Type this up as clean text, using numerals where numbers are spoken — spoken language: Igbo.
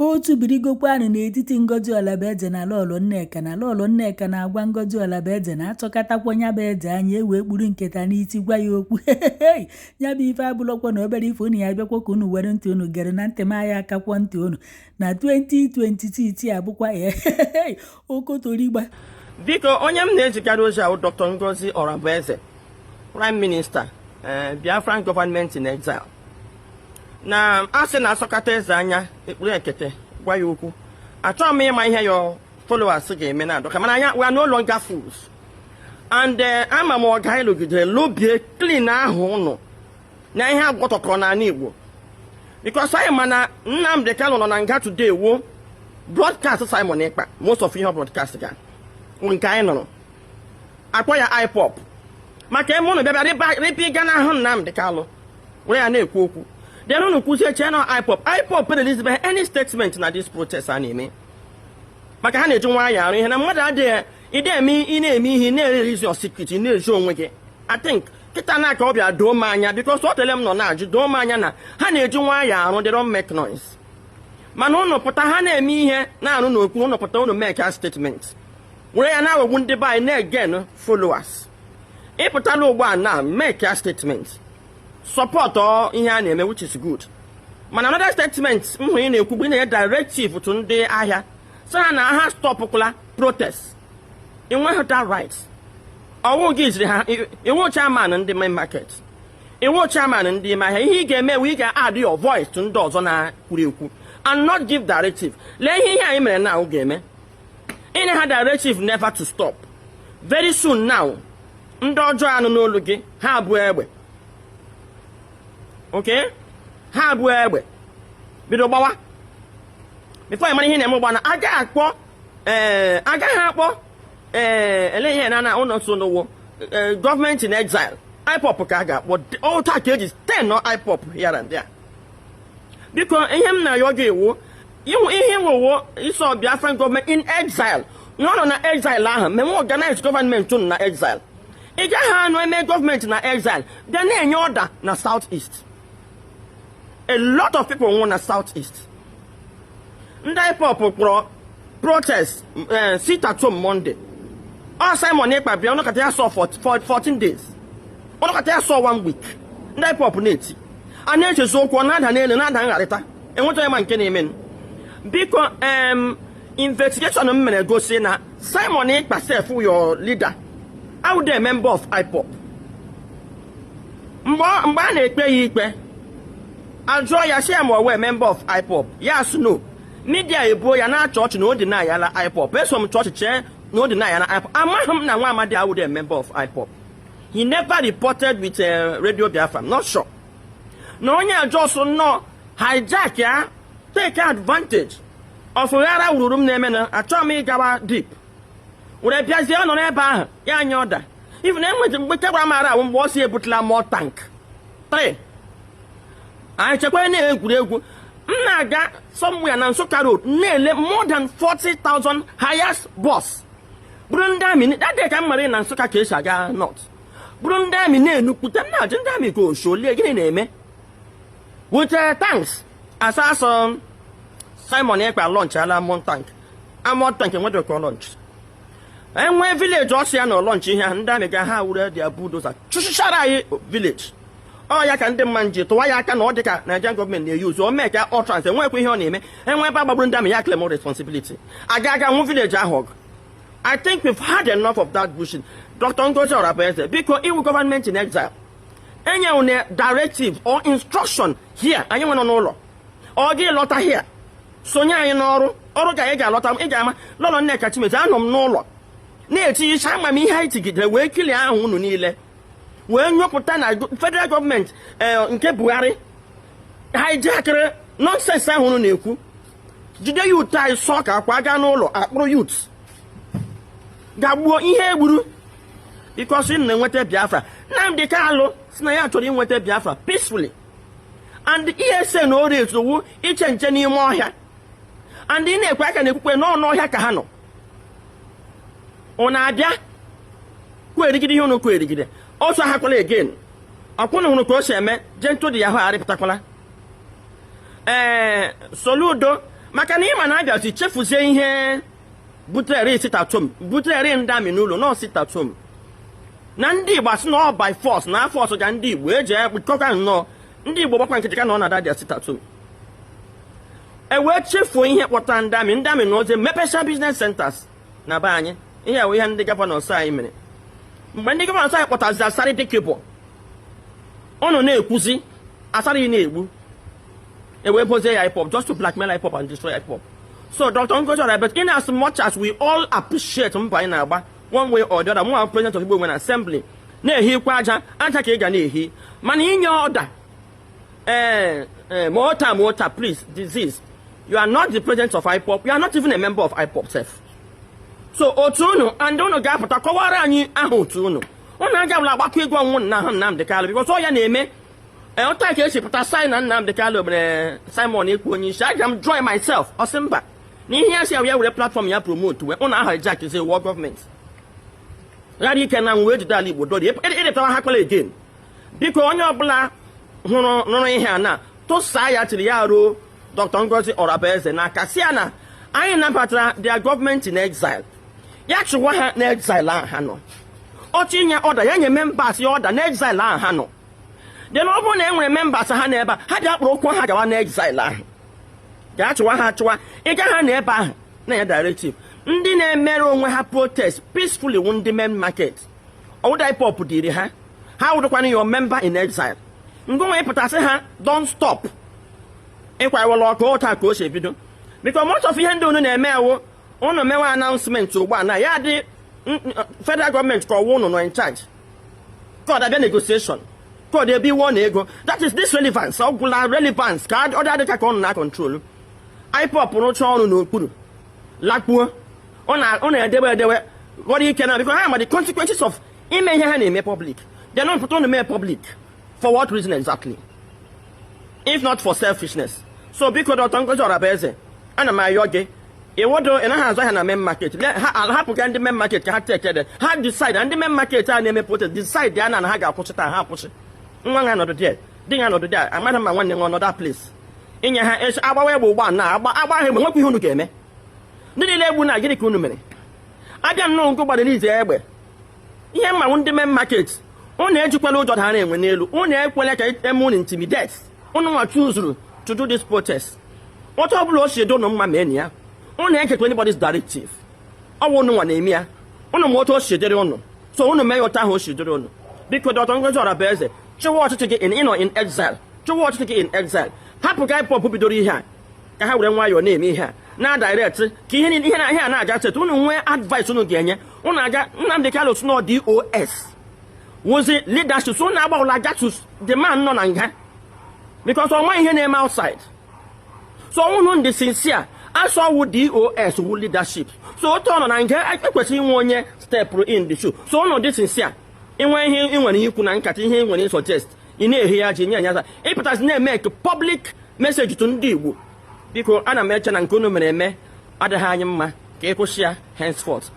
otu birigokwanụ n'etiti Ngozi Orabueze na Lolo Nneka na Lolo Nneka na-agwa Ngozi Orabueze na achọkatakwa nya bụ eze anya ewee kpuru nketa n'isi gwa ya okwu nya bụ ife abụlọkwa na obere ife unu ya bịakwa ka unu were ntị unu gere na ntị maya akakwọ ntị unu na 2026 abụkwa okotorigba. Biko onye m na-ejikarị ozi ahụ Dr. Ngozi Orabueze, Prime Minister, Biafran Government in Exile. Na asị na asọkata eze anya ekpuru ekete gwa ya okwu. Achọrọ m ịma ihe your followers ga-eme na adọka mana anya we are no longer fools. And ama m ọga ịlụgidere lobie clean ahụ ụnụ na ihe agwọtọkọrọ n'ala Igbo. Because anyị mana Nnamdi Kanu nọ na nga today wo broadcast Simon Ekpa, most of ihe broadcast ga nke anyị nụrụ akpọ ya IPOP maka eme ụnụ bịabịa ripi ga na ahụ Nnamdi Kanu were ya na-ekwu okwu. Then unu kwuzie channel IPOP release any statement na this protest a na-eme maka ha na-eji nwa ya arụ ihe na mmadụ adịghị ị na-eme ihe na-erezi your secret na-eji onwe gị. I think kịta na aka ọ bịa doo m anya because ọ tele m nọ na-ajụ doo m anya na ha na-eji nwa ya arụ, they don't make noise. Mana unu pụta ha na-eme ihe na-arụ n'okwu, unu pụta unu make a statement were ya na-awegbu ndị be anyị na-again followers. Ịpụtala ugbu a na make a statement support ihe a na-eme, which is good. Mana another statement mhụ ị na-ekwu bụ na directive to ndị ahịa so ha na ha stopụkwala protest. Ị nweghị that right. Ọwụ gị jiri ha iwu chairman ndị main market, iwu chairman ndị ime ahịa. Ihe ị ga-eme ị ga-add your voice to ndị ọzọ na-kwuru ekwu and not give directive. Lee ihe anyị mere na ahụ ga-eme. Ị na ha directive never to stop. Very soon now ndị ọjọọ anụ n'olu gị ha abụọ egbe. Okay? Ha abụọ egbe bido gbawa. Before you mara ihe na-eme gbana agaghị akpọ ele ihe na ụlọ nso n'ụwo government in exile IPOP ka a ga-akpọ taa ka eji 10 no IPOP here and there. Biko ihe m na-ayọ gị iwu ihe nwewo iso Biafran government in exile nọ na exile ahụ menwe organized government unu na exile. Ị gaghị anụ eme government na exile bịa na-enye order na southeast. A lot of people nwụ na southeast. Ndị IPOP kpọrọ protest sit at home Monday. Simon Ekpa bịa ọnọkọta ya sọ 14 days. Ọnọkọta ya sọ 1 week. Ndị IPOP na-eti a na-echezi okwu ọ na-ada n'elu na-ada ngarịta enwetaghị ma nke na-eme. Biko investigation m mere gosi na Simon Ekpa sef your leader awụde a member of IPOP. Mgbe a na-ekpe ya ikpe ajụọ ya si ma ọwụ member of IPOP ya sị no. Media ebo ya na chọọchị na odi na ya la IPOP. Eso m chọọchị chee na odi na ya na IPOP. Amaghị m na nwa amadi awụde a member of IPOP. He never reported with Radio Biafra. I'm not sure. Na onye ajọsụ nnọọ hijack ya take advantage of ghara ururu m na-eme na achọghị m ịgawa deep. Were bịazie ọ nọ n'ebe ahụ ya anya ọda. Even enwete mgbe kebara mara ahụ mgbe ọ si ebutela more tank 3. Anyị chekwa na-egwuregwu m na-aga somewhere na Nsụka road na-ele more than 40,000 highest bus. Bụrụ ndị amị that day ka m mara na Nsụka ka esi aga north. Bụrụ ndị amị na-enupụta m na-ajụ ndị amị ka osholie gịnị na-eme with tanks. Asasọ Simon Ekpa launch ala amount tank enwede ka launch enwe village ọsị ya na launch ihe ndị amị ga ha wure dia bulldozer chụchara anyị village. Ọ ya ka ndị mmadụ ji tụwa ya aka na ọ dị ka Nigerian government na-eyuzu o mee ka ọ trans enwekwa ihe ọ na-eme enwe ebe agbagburu ndị amị ya claim responsibility aga nwụ village ahụ. I think we've had enough of that bullshit. Dr. Ngozi Orabueze, biko iwu government in exile enye une directive or instruction here anyị nwe nọ n'ụlọ ọ gị lọta here sonye anyị n'ọrụ ka anyị ga-alọta ị ga-ama Lolo Nneka Chimete anọ m n'ụlọ na-eti iche ama m ihe anyị tigidere wee kilie ahụ unu niile wee nyopụta na federal government nke Buhari hijackere nonsense ahụ unu na-ekwu jide youth anyị sọ ka akwa gaa n'ụlọ akpụrụ youth gagbuo ihe egburu because ị na-enweta Biafra. Nnamdi Kanu si na ya chọrọ inweta Biafra peacefully and ESN na ori esowu iche nche n'ime ọhịa and ị na-ekwe aka na-ekwukwe n'ọnụ ọhịa ka ha nọ. Ọ na-abịa kwerigide ihe unu kwerigide ọsọ hakwala again akwụna hụrụ ka o si eme jento dị ya ahụ arịpụtakwala Soludo maka na ịma na abịa si chefuzie ihe butere sitatom butere ndị amị n'ụlọ nọ sitatom na ndị Igbo asị na ọ by force na afọ ọsọ ga ndị Igbo eji ekpekọka nnọọ ndị Igbo gbakwa nkịtị ka na ọ na-ada dia sitatom wee chefuo ihe kpọta ndị amị na oze mepesha business centers na be anyị ihe awụ ihe ndị gọvanọ anyị mere mgbe ndị gọvanọ anyị kpọtazi Asari dịkịbọ ọ nọ na-ekwuzi Asari na-egbu wee bozie ya IPOB just to blackmail IPOB and destroy IPOB. So Dr. Ngozi Orabueze, in as much as we all appreciate mbọ anyị na-agba one way or the other, mụ president of Igbo Women Assembly na-ehikwa aja ka ị ga na-ehi mana inye ọda mota please disease, you are not the president of IPOB, you are not even a member of IPOB self. So otu unu and unu ga-apụta kọwara anyị aha otu unu aga bụla agbakọ ego ọnwụ na ha Nnamdi Kanu because ọ ya na-eme ọta ka esi pụta sign na Nnamdi Kanu mere Simon Ekwu onye isi aga m join myself ọsị mba na ihe ya si ya were platform ya promote wee ụna aha jack is a war government ghara ike na wee jide ala Igbo dori edetawa ha kpala again biko onye ọbụla nụrụ ihe a na tụsaa ya tiri ya ruo Dr. Ngozi Orabueze n'aka si ya na anyị nabatara their government in exile ya chụwa ha na exile ahụ ha nọ ọchị inye ọda ya nye members ya ọda na exile ahụ ha nọ then ọ bụrụ na e nwere members ha n'ebe ha ji akpụrụ ụkwụ ha gawa na exile ahụ ga-achụwa ha achụwa ịga ha n'ebe ahụ na ya directive ndị na-emere onwe ha protest peacefully wu ndị main market ọwụda IPOB dịrị ha wụdụkwana your member in exile ngụ nwe pụtasị ha don't stop ịkwawala ọkụ ụta ka o si ebido because most of ihe ndị unu na-eme ewu unu mewe announcement ugbu a na ya dị federal government ka ọwụ unu nọ in charge ka ọ dabịa negotiation ka ọ dị iwu na ego that is this relevance ọgwụla relevance ka ọ dị adịka ka ọ nọ na control IPOB rụcha ọrụ n'okpuru lakpuo ọ na-edewe ghọrọ ike na because ha ma the consequences of ime ihe ha na-eme public they don't put on the mere public for what reason exactly if not for selfishness. So biko Dr. Ngozi Orabueze ana m ayọ gị iwodo ị naghị azụ ahịa na main market ha hapụga ndị main market ka ha tekede ha decide ndị main market a na-eme protest decide ya na ha ga-akwụsị taa ha akwụsị nwa ha nọdụ there di ya nọdụ there amara ma nwanne nwa nọdụ place inye ha echi agbawa egbe ụgbọ na agba ha egbe nwekwa ihe unu ga-eme ndị niile egbu na gịnị ka unu mere abịa nnọọ nke gbara n'ize egbe ihe mmanwụ ndị main market unu ejikwala ụjọ ha na-enwe n'elu unu ekwela ka eme unu intimidate unu nwa choose to do this protest otu ọbụla o si do unu mma mee ya unu ekekwa anybody's directive ọ bụ unu nwa na-eme ya unu ma otu o si dịrị unu so unu mee otu ahụ o si dịrị unu biko Dr. Ngozi Orabueze chụwa ọchịchị gị ịnọ in exile chụwa ọchịchị gị in exile hapụ ka IPOB bidoro ihe a ka ha were nwayọọ na-eme ihe a na direct ka ihe a na-aja cheta unu nwee advice unu ga-enye unu aga Nnamdi Kanu no DOS wozi leadership so unu agbawụla aja to the man nọ na nga because ọma ihe na-eme outside so unu ndị sincere asọ wụ DOS wụ leadership so otu ọ nọ na nga ekwesịrị inwe onye step in the shoe so unu dị sincere inwe ihe ị nwere ikwu na nkata ihe ị nwere suggest ị na-ehi ya ji nye anya ịpụtasị na-eme public message to ndị Igbo biko ana m eche na nke unu mere eme adịghị anyị mma ka ị kwụsị ya henceforth